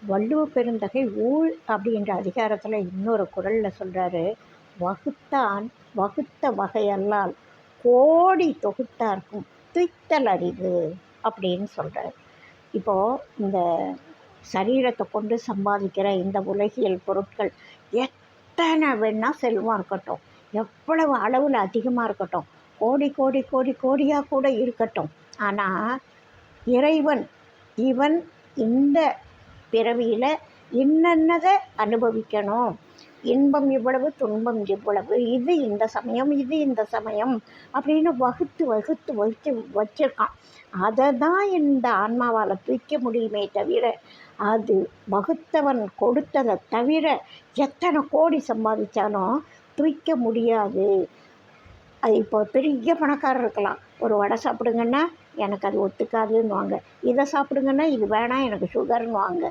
வள்ளுவ பெருந்தகை ஊழ் அப்படின்ற அதிகாரத்தில் இன்னொரு குறளில் சொல்கிறாரு, வகுத்தான் வகுத்த வகையல்லால் கோடி தொகுத்தார்க்கும் துய்த்தல் அறிவு அப்படின்னு சொல்கிறார். இப்போது இந்த சரீரத்தை கொண்டு சம்பாதிக்கிற இந்த உலகியல் பொருட்கள் எத்தனை வேணால் செல்வம் இருக்கட்டும், எவ்வளவு அளவில் அதிகமாக இருக்கட்டும், கோடி கோடி கோடி கோடியாக கூட இருக்கட்டும், ஆனால் இறைவன் இவன் இந்த பிறவியில் இன்னதை அனுபவிக்கணும், இன்பம் இவ்வளவு துன்பம் இவ்வளவு, இது இந்த சமயம் இது இந்த சமயம் அப்படின்னு வகுத்து வகுத்து வகுத்து வச்சிருக்கான். அதை தான் இந்த ஆன்மாவால் தூய்க்க முடியுமே தவிர, அது வகுத்தவன் கொடுத்ததை தவிர எத்தனை கோடி சம்பாதிச்சாலும் தூய்க்க முடியாது. அது இப்போ பெரிய பணக்காரர் இருக்கலாம், ஒரு வடை சாப்பிடுங்கன்னா எனக்கு அது ஒத்துக்காதுன்னுவாங்க, இதை சாப்பிடுங்கன்னா இது வேணாம் எனக்கு சுகர்னுவாங்க.